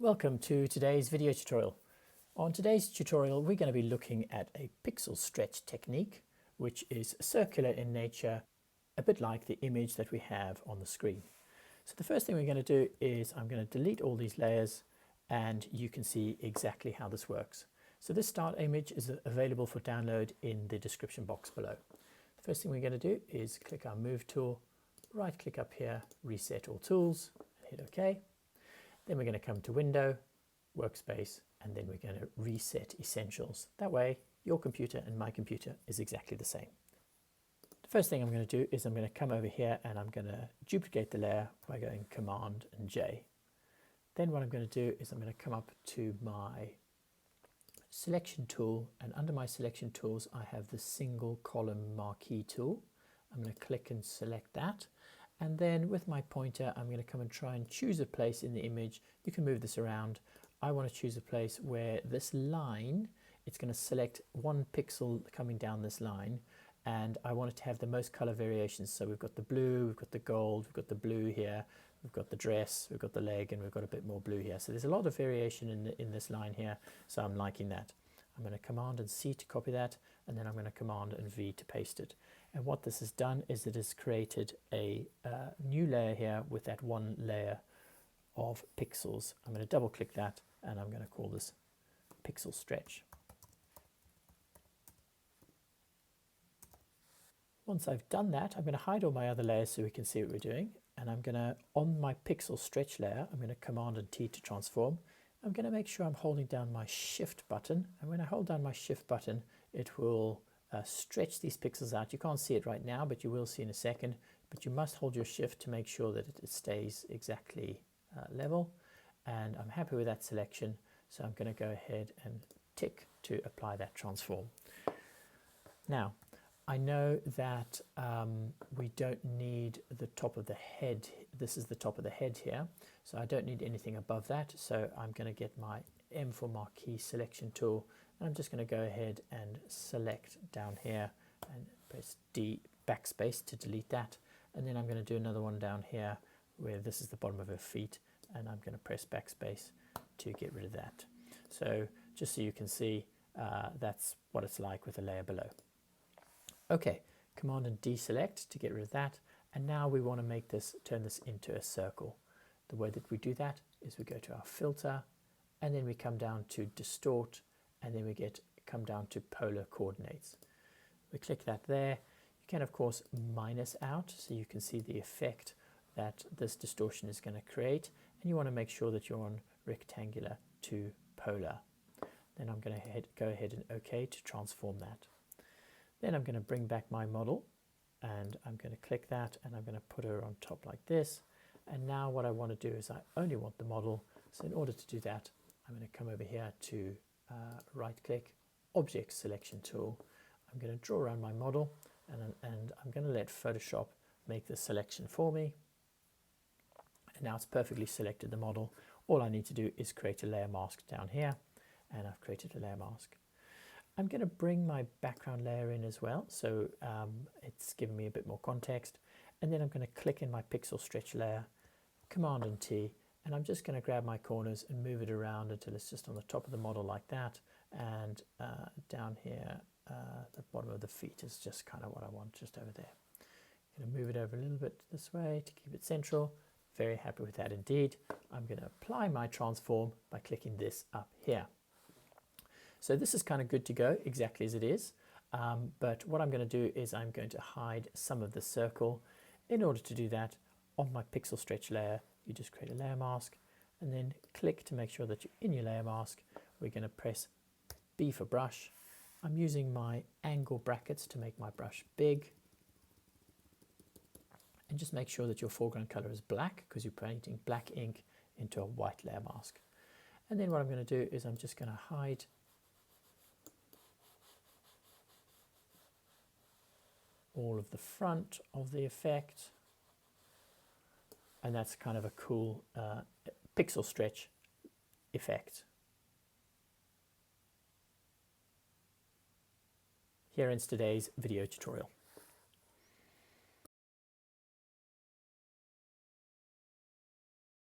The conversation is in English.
Welcome to today's video tutorial. On today's tutorial we're going to be looking at a pixel stretch technique which is circular in nature, a bit like the image that we have on the screen. So the first thing we're going to do is I'm going to delete all these layers and you can see exactly how this works. So this start image is available for download in the description box below. The first thing we're going to do is click our move tool, right click up here, reset all tools, hit OK. Then we're going to come to Window, Workspace, and then we're going to reset Essentials. That way, your computer and my computer is exactly the same. The first thing I'm going to do is I'm going to come over here and I'm going to duplicate the layer by going Command and J. Then what I'm going to do is I'm going to come up to my Selection tool, and under my Selection tools I have the Single Column Marquee tool. I'm going to click and select that. And then with my pointer, I'm going to come and try and choose a place in the image. You can move this around. I want to choose a place where this line, it's going to select one pixel coming down this line. And I want it to have the most color variations. So we've got the blue, we've got the gold, we've got the blue here, we've got the dress, we've got the leg, and we've got a bit more blue here. So there's a lot of variation in this line here. So I'm liking that. I'm going to Command and C to copy that, and then I'm going to Command and V to paste it. And what this has done is it has created a new layer here with that one layer of pixels. I'm going to double click that and I'm going to call this pixel stretch. Once I've done that, I'm going to hide all my other layers so we can see what we're doing. And I'm going to, on my pixel stretch layer, I'm going to Command and T to transform. I'm going to make sure I'm holding down my Shift button. And when I hold down my Shift button, it will stretch these pixels out. You can't see it right now, but you will see in a second. But you must hold your Shift to make sure that it stays exactly level. And I'm happy with that selection. So I'm going to go ahead and tick to apply that transform. Now, I know that we don't need the top of the head. This is the top of the head here. So I don't need anything above that. So I'm going to get my M for Marquee selection tool. And I'm just going to go ahead and select down here and press D backspace to delete that. And then I'm going to do another one down here where this is the bottom of her feet. And I'm going to press backspace to get rid of that. So just so you can see, that's what it's like with the layer below. Okay, Command and deselect to get rid of that. And now we want to make this, turn this into a circle. The way that we do that is we go to our filter and then we come down to distort and then we come down to polar coordinates. We click that there. You can of course minus out so you can see the effect that this distortion is going to create, and you want to make sure that you're on rectangular to polar. Then I'm going to go ahead and OK to transform that. Then I'm going to bring back my model and I'm going to click that and I'm going to put her on top like this. And now what I want to do is I only want the model. So in order to do that, I'm going to come over here to right click, Object Selection tool. I'm going to draw around my model and I'm going to let Photoshop make the selection for me. And now it's perfectly selected the model. All I need to do is create a layer mask down here, and I've created a layer mask. I'm going to bring my background layer in as well, so it's giving me a bit more context. And then I'm going to click in my pixel stretch layer, Command and T, and I'm just going to grab my corners and move it around until it's just on the top of the model like that. And down here, the bottom of the feet is just kind of what I want, just over there. I'm going to move it over a little bit this way to keep it central. Very happy with that indeed. I'm going to apply my transform by clicking this up here. So this is kind of good to go exactly as it is, but what I'm going to do is I'm going to hide some of the circle. In order to do that, on my pixel stretch layer, you just create a layer mask and then click to make sure that you're in your layer mask. We're going to press B for brush. I'm using my angle brackets to make my brush big. And just make sure that your foreground color is black because you're painting black ink into a white layer mask. And then what I'm going to do is I'm just going to hide all of the front of the effect, and that's kind of a cool pixel stretch effect. Here ends today's video tutorial.